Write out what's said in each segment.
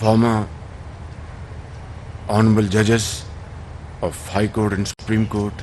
former honorable judges of High Court and Supreme Court,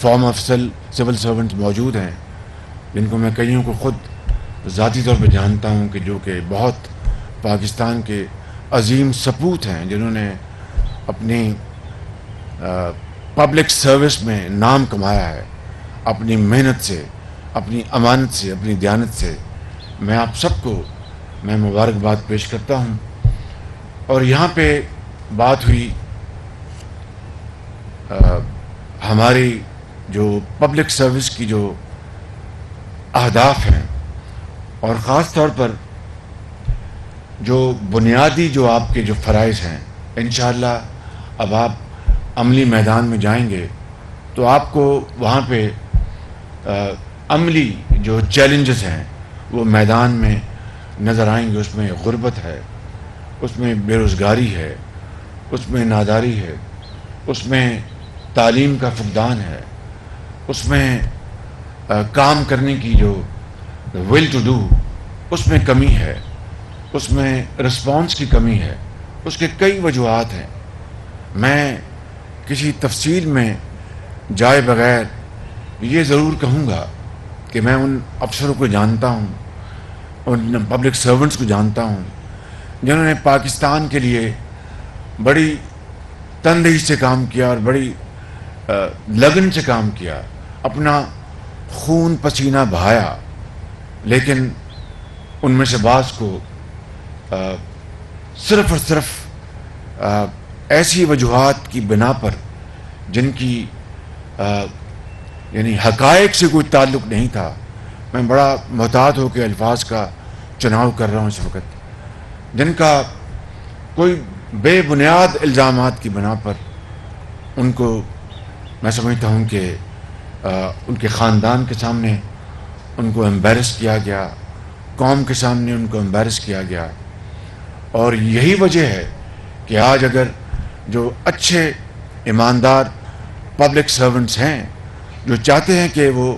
form of civil servants موجود ہیں، جن کو میں کئیوں کو خود ذاتی طور پہ جانتا ہوں کہ بہت پاکستان کے عظیم سپوت ہیں، جنہوں نے اپنی پبلک سروس میں نام کمایا ہے، اپنی محنت سے، اپنی امانت سے، اپنی دیانت سے۔ میں آپ سب کو میں مبارکباد پیش کرتا ہوں۔ اور یہاں پہ بات ہوئی ہماری جو پبلک سروس کی جو اہداف ہیں، اور خاص طور پر جو بنیادی جو آپ کے جو فرائض ہیں، انشاءاللہ اب آپ عملی میدان میں جائیں گے تو آپ کو وہاں پہ عملی جو چیلنجز ہیں وہ میدان میں نظر آئیں گے۔ اس میں غربت ہے، اس میں بے روزگاری ہے، اس میں ناداری ہے، اس میں تعلیم کا فقدان ہے، اس میں کام کرنے کی جو ول ٹو ڈو اس میں کمی ہے، اس میں رسپانس کی کمی ہے، اس کے کئی وجوہات ہیں۔ میں کسی تفصیل میں جائے بغیر یہ ضرور کہوں گا کہ میں ان افسروں کو جانتا ہوں، ان پبلک سرونٹس کو جانتا ہوں جنہوں نے پاکستان کے لیے بڑی تندہی سے کام کیا اور بڑی لگن سے کام کیا، اپنا خون پسینہ بہایا، لیکن ان میں سے بعض کو صرف اور صرف ایسی وجوہات کی بنا پر جن کی یعنی حقائق سے کوئی تعلق نہیں تھا، میں بڑا محتاط ہو کے الفاظ کا چناؤ کر رہا ہوں اس وقت، جن کا کوئی بے بنیاد الزامات کی بنا پر ان کو میں سمجھتا ہوں کہ ان کے خاندان کے سامنے ان کو امبیرس کیا گیا، قوم کے سامنے ان کو امبیرس کیا گیا۔ اور یہی وجہ ہے کہ آج اگر جو اچھے ایماندار پبلک سرونٹس ہیں جو چاہتے ہیں کہ وہ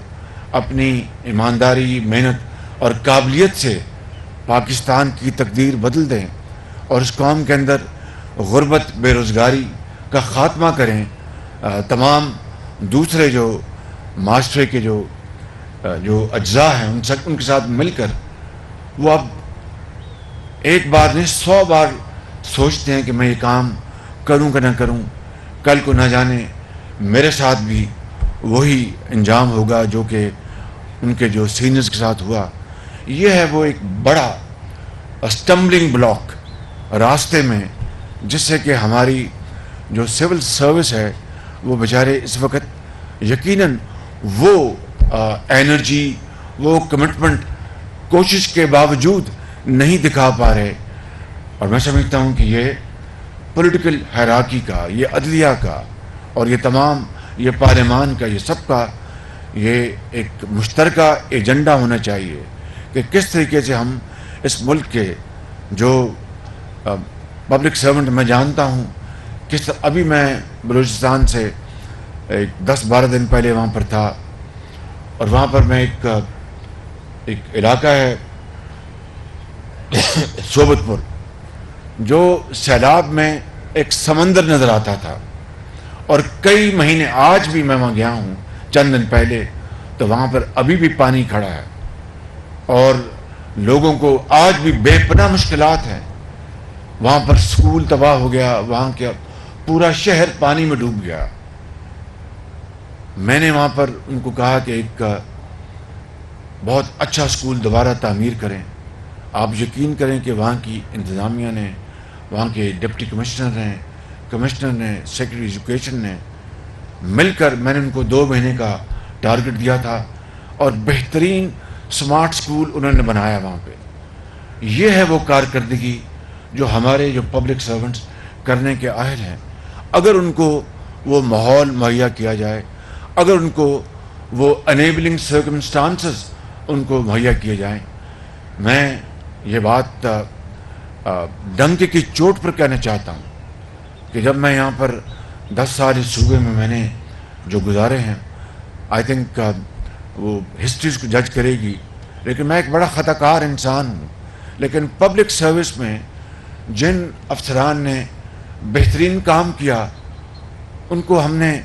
اپنی ایمانداری، محنت اور قابلیت سے پاکستان کی تقدیر بدل دیں اور اس قوم کے اندر غربت، بے روزگاری کا خاتمہ کریں، تمام دوسرے جو معاشرے کے جو اجزاء ہیں ان کے ساتھ مل کر وہ اب ایک بار نہیں 100 بار سوچتے ہیں کہ میں یہ کام کروں کہ نہ کروں، کل کو نہ جانے میرے ساتھ بھی وہی انجام ہوگا جو کہ ان کے جو سینئرز کے ساتھ ہوا۔ یہ ہے وہ ایک بڑا اسٹمبلنگ بلاک راستے میں، جس سے کہ ہماری جو سول سروس ہے وہ بیچارے اس وقت یقیناً وہ انرجی، وہ کمٹمنٹ کوشش کے باوجود نہیں دکھا پا رہے۔ اور میں سمجھتا ہوں کہ یہ پولیٹیکل ہیرارکی کا، یہ عدلیہ کا اور یہ تمام یہ پارلیمان کا، یہ سب کا یہ ایک مشترکہ ایجنڈا ہونا چاہیے کہ کس طریقے سے ہم اس ملک کے جو پبلک سرونٹ میں جانتا ہوں، ابھی میں بلوچستان سے 10-12 دن پہلے وہاں پر تھا، اور وہاں پر میں ایک علاقہ ہے صوبت پور، جو سیلاب میں ایک سمندر نظر آتا تھا، اور کئی مہینے آج بھی میں وہاں گیا ہوں چند دن پہلے تو وہاں پر ابھی بھی پانی کھڑا ہے، اور لوگوں کو آج بھی بے پناہ مشکلات ہیں۔ وہاں پر سکول تباہ ہو گیا، وہاں کا پورا شہر پانی میں ڈوب گیا۔ میں نے وہاں پر ان کو کہا کہ ایک بہت اچھا سکول دوبارہ تعمیر کریں۔ آپ یقین کریں کہ وہاں کی انتظامیہ نے، وہاں کے ڈپٹی کمشنر نے، سیکرٹری ایجوکیشن نے مل کر، میں نے ان کو 2 مہینے کا ٹارگٹ دیا تھا، اور بہترین سمارٹ سکول انہوں نے بنایا وہاں پہ۔ یہ ہے وہ کارکردگی جو ہمارے جو پبلک سرونٹس کرنے کے اہل ہیں۔ اگر ان کو وہ ماحول مہیا کیا جائے، اگر ان کو وہ انیبلنگ سرکمسٹانسز ان کو مہیا کیے جائیں، میں یہ بات ڈنکے کی چوٹ پر کہنا چاہتا ہوں کہ جب میں یہاں پر 10 سال اس صوبے میں نے جو گزارے ہیں، آئی تھنک وہ ہسٹری اس کو جج کرے گی، لیکن میں ایک بڑا خطا کار انسان ہوں، لیکن پبلک سروس میں جن افسران نے بہترین کام کیا ان کو ہم نے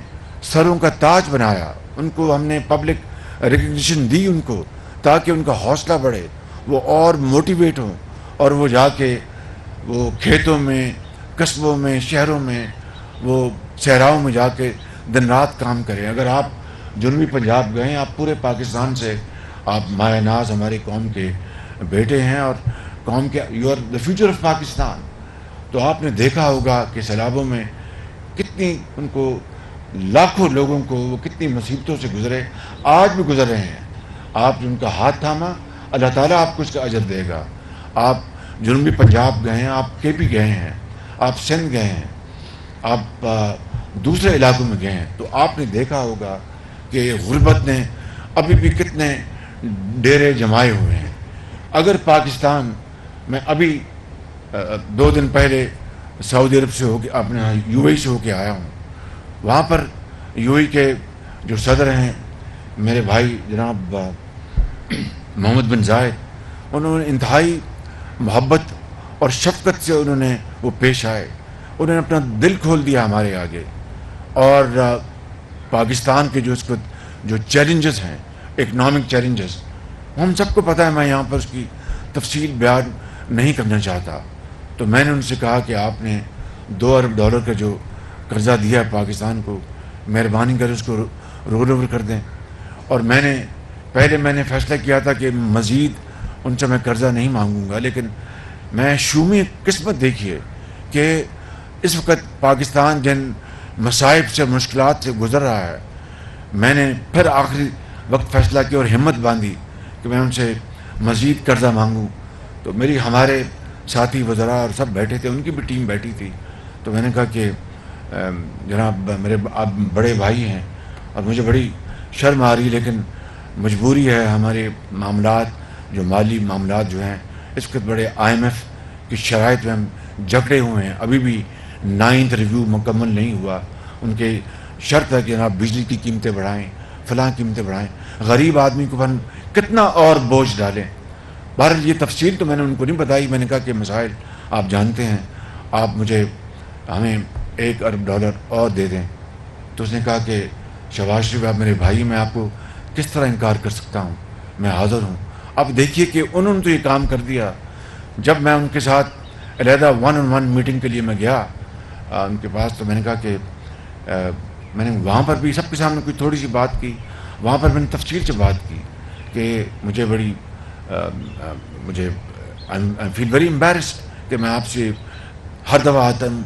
سروں کا تاج بنایا، ان کو ہم نے پبلک ریکگنیشن دی ان کو، تاکہ ان کا حوصلہ بڑھے، وہ اور موٹیویٹ ہوں، اور وہ جا کے وہ کھیتوں میں، قصبوں میں، شہروں میں، وہ صحراؤں میں جا کے دن رات کام کریں۔ اگر آپ جنوبی پنجاب گئے ہیں، آپ پورے پاکستان سے، آپ مایہ ناز ہماری قوم کے بیٹے ہیں، اور قوم کے you are the future of Pakistan. تو آپ نے دیکھا ہوگا کہ سیلابوں میں کتنی ان کو، لاکھوں لوگوں کو وہ کتنی مصیبتوں سے گزرے، آج بھی گزر رہے ہیں۔ آپ نے ان کا ہاتھ تھاما، اللہ تعالیٰ آپ کو اس کا اجر دے گا۔ آپ جنوبی پنجاب گئے ہیں، آپ کے پی گئے ہیں، آپ سندھ گئے ہیں، آپ دوسرے علاقوں میں گئے ہیں، تو آپ نے دیکھا ہوگا کہ غربت نے ابھی بھی کتنے ڈیرے جمائے ہوئے ہیں۔ اگر پاکستان میں ابھی 2 دن پہلے سعودی عرب سے ہو کے، اپنے یو اے سے ہو کے آیا ہوں، وہاں پر یو اے کے جو صدر ہیں میرے بھائی جناب محمد بن زائد، انہوں نے انتہائی محبت اور شفقت سے انہوں نے وہ پیش آئے، انہوں نے اپنا دل کھول دیا ہمارے آگے، اور پاکستان کے جو اس کو جو چیلنجز ہیں، اکنامک چیلنجز، ہم سب کو پتہ ہے، میں یہاں پر اس کی تفصیل بیان نہیں کرنا چاہتا۔ تو میں نے ان سے کہا کہ آپ نے $2 ارب کا جو قرضہ دیا ہے پاکستان کو، مہربانی کر اس کو رول اوور کر دیں۔ اور میں نے فیصلہ کیا تھا کہ مزید ان سے میں قرضہ نہیں مانگوں گا، لیکن میں شومی قسمت دیکھیے کہ اس وقت پاکستان جن مصائب سے، مشکلات سے گزر رہا ہے، میں نے پھر آخری وقت فیصلہ کیا اور ہمت باندھی کہ میں ان سے مزید قرضہ مانگوں۔ تو ہمارے ساتھی وزراء اور سب بیٹھے تھے، ان کی بھی ٹیم بیٹھی تھی، تو میں نے کہا کہ جناب میرے آپ بڑے بھائی ہیں اور مجھے بڑی شرم آ رہی، لیکن مجبوری ہے، ہمارے معاملات جو مالی معاملات جو ہیں اس وقت بڑے IMF کی شرائط میں ہم جکڑے ہوئے ہیں، ابھی بھی 9th ریویو مکمل نہیں ہوا، ان کے شرط ہے کہ جناب بجلی کی قیمتیں بڑھائیں، فلاں قیمتیں بڑھائیں، غریب آدمی کو ہم کتنا اور بوجھ ڈالیں۔ بہرحال یہ تفصیل تو میں نے ان کو نہیں بتائی، میں نے کہا کہ مسائل آپ جانتے ہیں، آپ ہمیں $1 ارب اور دے دیں۔ تو اس نے کہا کہ شہباز شریف آپ میرے بھائی، میں آپ کو کس طرح انکار کر سکتا ہوں، میں حاضر ہوں۔ اب دیکھیے کہ انہوں نے تو یہ کام کر دیا۔ جب میں ان کے ساتھ علیحدہ 1-on-1 میٹنگ کے لیے میں گیا ان کے پاس، تو میں نے کہا کہ میں نے وہاں پر بھی سب کے سامنے کوئی تھوڑی سی بات کی، وہاں پر میں نے تفصیل سے بات کی کہ مجھے آئی فیل ویری امبیرسڈ کہ میں آپ سے ہر دفعہ آتا ہوں،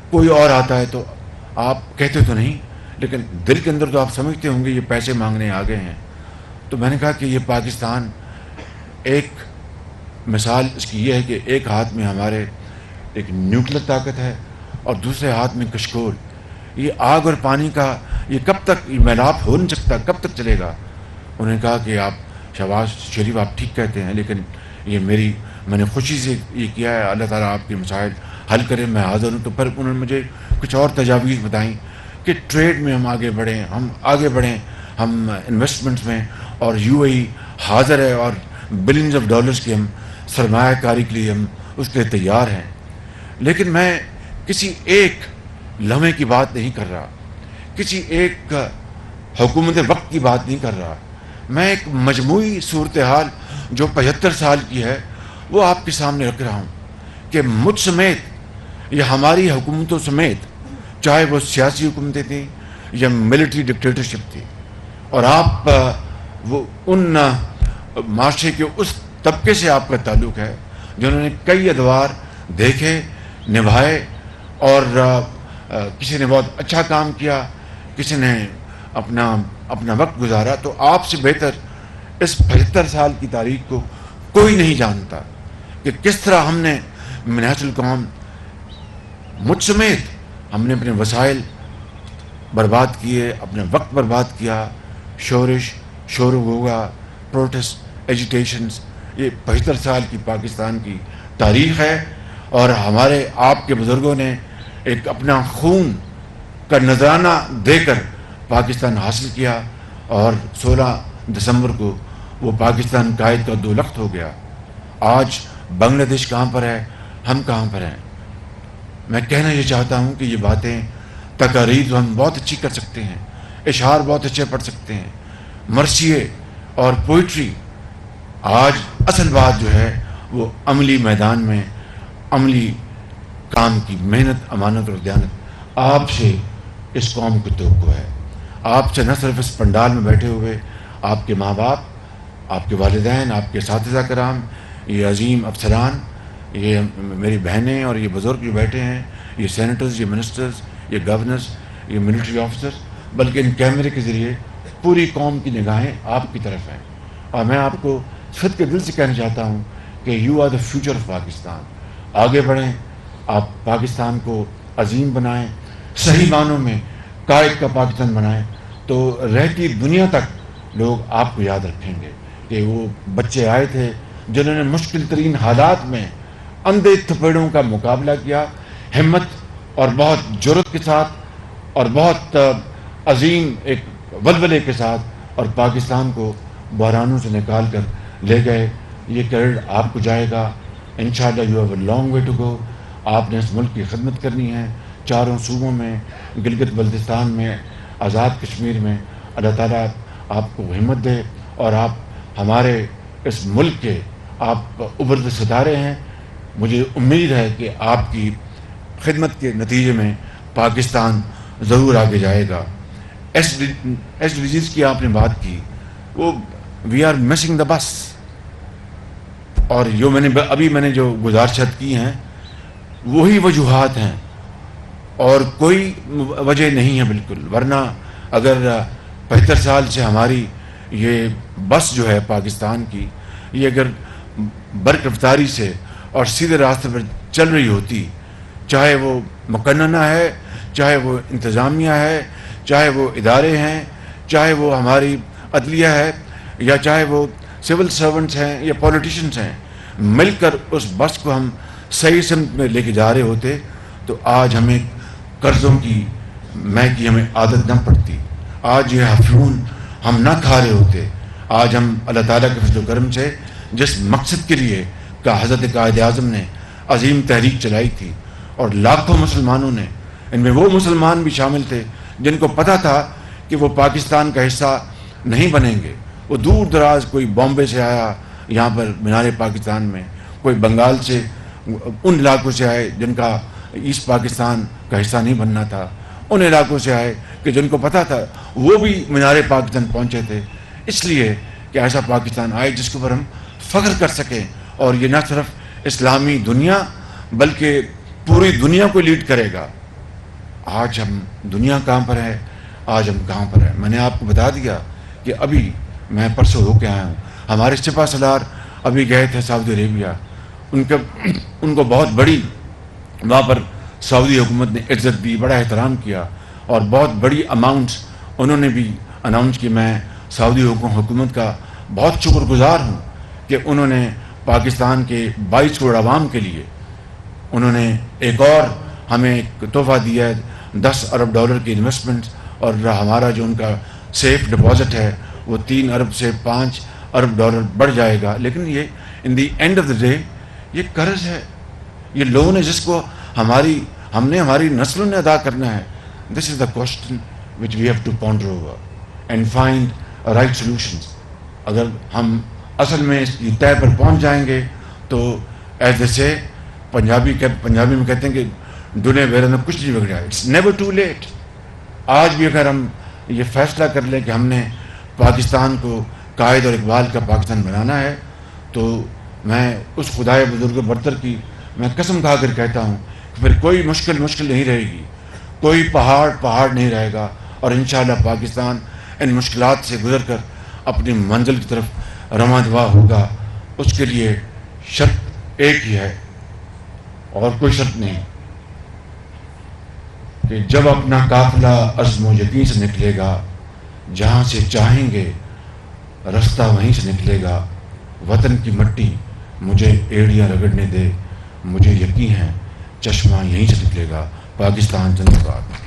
کوئی اور آتا ہے تو آپ کہتے تو نہیں، لیکن دل کے اندر تو آپ سمجھتے ہوں گے یہ پیسے مانگنے آ گئے ہیں۔ تو میں نے کہا کہ یہ پاکستان، ایک مثال اس کی یہ ہے کہ ایک ہاتھ میں ہمارے ایک نیوکلیر طاقت ہے اور دوسرے ہاتھ میں کشکول۔ یہ آگ اور پانی کا یہ کب تک میلاپ ہو نہیں سکتا، کب تک چلے گا؟ انہوں نے کہا کہ آپ شہباز شریف آپ ٹھیک کہتے ہیں، لیکن یہ میں نے خوشی سے یہ کیا ہے، اللہ تعالیٰ آپ کے مسائل حل کرے، میں حاضر ہوں۔ تو پھر انہوں نے مجھے کچھ اور تجاویز بتائیں کہ ٹریڈ میں ہم آگے بڑھیں، ہم انویسٹمنٹس میں، اور UAE حاضر ہے اور بلینز آف ڈالرز کی ہم سرمایہ کاری کے لیے ہم اس کے لیے تیار ہیں۔ لیکن میں کسی ایک لمحے کی بات نہیں کر رہا، کسی ایک حکومت وقت کی بات نہیں کر رہا، میں ایک مجموعی صورتحال جو 75 سال کی ہے وہ آپ کے سامنے رکھ رہا ہوں کہ مجھ سمیت یا ہماری حکومتوں سمیت، چاہے وہ سیاسی حکومتیں تھیں یا ملٹری ڈکٹیٹرشپ تھی، اور آپ وہ ان معاشرے کے اس طبقے سے آپ کا تعلق ہے جنہوں نے کئی ادوار دیکھے، نبھائے، اور کسی نے بہت اچھا کام کیا، کسی نے اپنا وقت گزارا۔ تو آپ سے بہتر اس 75 سال کی تاریخ کو کوئی نہیں جانتا کہ کس طرح ہم نے منہج القوم، مجھ سمیت، ہم نے اپنے وسائل برباد کیے، اپنے وقت برباد کیا، شورش، شور و غوغا، پروٹسٹ، ایجیٹیشنز۔ یہ 75 سال کی پاکستان کی تاریخ ہے، اور ہمارے آپ کے بزرگوں نے ایک اپنا خون کا نذرانہ دے کر پاکستان حاصل کیا، اور 16 دسمبر کو وہ پاکستان قائد کا 2 لخت ہو گیا۔ آج بنگلہ دیش کہاں پر ہے، ہم کہاں پر ہیں؟ میں کہنا یہ چاہتا ہوں کہ یہ باتیں، تقاریر تو ہم بہت اچھی کر سکتے ہیں، اشعار بہت اچھے پڑھ سکتے ہیں، مرثیے اور پوئٹری. آج اصل بات جو ہے وہ عملی میدان میں عملی کام کی محنت، امانت اور دیانت آپ سے اس قوم کو توقع ہے. آپ سے نہ صرف اس پنڈال میں بیٹھے ہوئے آپ کے ماں باپ، آپ کے والدین، آپ کے اساتذہ کرام، یہ عظیم افسران، یہ میری بہنیں اور یہ بزرگ جو بیٹھے ہیں، یہ سینیٹرز، یہ منسٹرز، یہ گورنرز، یہ ملٹری آفیسرز، بلکہ ان کیمرے کے ذریعے پوری قوم کی نگاہیں آپ کی طرف ہیں. اور میں آپ کو خود کے دل سے کہنا چاہتا ہوں کہ you are the future of Pakistan. آگے بڑھیں، آپ پاکستان کو عظیم بنائیں، صحیح معنوں میں قائد کا پاکستان بنائیں، تو رہتی دنیا تک لوگ آپ کو یاد رکھیں گے کہ وہ بچے آئے تھے جنہوں نے مشکل ترین حالات میں اندھے تھپیڑوں کا مقابلہ کیا، ہمت اور بہت جرأت کے ساتھ اور بہت عظیم ایک ولولے کے ساتھ، اور پاکستان کو بحرانوں سے نکال کر لے گئے. یہ کریڈٹ آپ کو جائے گا. انشاءاللہ you have a long way to go. آپ نے اس ملک کی خدمت کرنی ہے، چاروں صوبوں میں، گلگت بلتستان میں، آزاد کشمیر میں. اللہ تعالیٰ آپ کو ہمت دے، اور آپ ہمارے اس ملک کے آپ ابھرتے ستارے ہیں. مجھے امید ہے کہ آپ کی خدمت کے نتیجے میں پاکستان ضرور آگے جائے گا. ایس ڈی جیز کی آپ نے بات کی، وہ وی آر مسنگ دا بس. اور جو میں نے جو گزارشات کی ہیں وہی وجوہات ہیں، اور کوئی وجہ نہیں ہے بالکل. ورنہ اگر 75 سال سے ہماری یہ بس جو ہے پاکستان کی، یہ اگر برق رفتاری سے اور سیدھے راستے پر چل رہی ہوتی، چاہے وہ مقننہ ہے، چاہے وہ انتظامیہ ہے، چاہے وہ ادارے ہیں، چاہے وہ ہماری عدلیہ ہے، یا چاہے وہ سول سرونٹس ہیں یا پولیٹیشنز ہیں، مل کر اس بس کو ہم صحیح سمت میں لے کے جا رہے ہوتے، تو آج ہمیں قرضوں کی ہمیں عادت نہ پڑتی. آج یہ افیون ہم نہ کھا رہے ہوتے. آج ہم اللہ تعالیٰ کے فضل و کرم سے جس مقصد کے لیے کہ حضرت قائد اعظم نے عظیم تحریک چلائی تھی، اور لاکھوں مسلمانوں نے، ان میں وہ مسلمان بھی شامل تھے جن کو پتہ تھا کہ وہ پاکستان کا حصہ نہیں بنیں گے. وہ دور دراز، کوئی بامبے سے آیا یہاں پر مینار پاکستان میں، کوئی بنگال سے، ان علاقوں سے آئے جن کا ایسٹ پاکستان کا حصہ نہیں بننا تھا، ان علاقوں سے آئے کہ جن کو پتہ تھا وہ بھی مینار پاکستان پہنچے تھے، اس لیے کہ ایسا پاکستان آئے جس کے اوپر ہم فخر کر سکیں. اور یہ نہ صرف اسلامی دنیا بلکہ پوری دنیا کو لیڈ کرے گا. آج ہم دنیا کہاں پر ہے، آج ہم کہاں پر ہیں. میں نے آپ کو بتا دیا کہ ابھی میں پرسوں ہو کے آیا ہوں. ہمارے سپہ سالار ابھی گئے تھے سعودی عربیہ. ان کو بہت بڑی وہاں پر سعودی حکومت نے عزت دی، بڑا احترام کیا، اور بہت بڑی اماؤنٹس انہوں نے بھی اناؤنس کی. میں سعودی حکومت کا بہت شکر گزار ہوں کہ انہوں نے پاکستان کے 22 کروڑ عوام کے لیے انہوں نے ایک اور ہمیں ایک تحفہ دیا ہے، $10 ارب کی انویسٹمنٹ. اور ہمارا جو ان کا سیف ڈپازٹ ہے وہ $3 ارب سے $5 ارب بڑھ جائے گا. لیکن یہ in the end of the day یہ قرض ہے، یہ لون ہے جس کو ہم نے ہماری نسلوں نے ادا کرنا ہے. This is the question which we have to ponder over and find right solutions. اگر ہم اصل میں اس کی طے پر پہنچ جائیں گے تو ایز دے سے پنجابی میں کہتے ہیں کہ دنیا بیرے میں کچھ نہیں بگڑا. It's never too late. آج بھی اگر ہم یہ فیصلہ کر لیں کہ ہم نے پاکستان کو قائد اور اقبال کا پاکستان بنانا ہے، تو میں اس خدائے بزرگ برتر کی میں قسم کھا کر کہتا ہوں کہ پھر کوئی مشکل نہیں رہے گی، کوئی پہاڑ نہیں رہے گا. اور انشاءاللہ پاکستان ان مشکلات سے گزر کر اپنی منزل کی طرف رواں دوا ہوگا. اس کے لیے شرط ایک ہی ہے اور کوئی شرط نہیں، کہ جب اپنا قافلہ عزم و یقین سے نکلے گا، جہاں سے چاہیں گے رستہ وہیں سے نکلے گا. وطن کی مٹی مجھے ایڑیاں رگڑنے دے، مجھے یقین ہے چشمہ یہیں سے نکلے گا. پاکستان زندہ باد.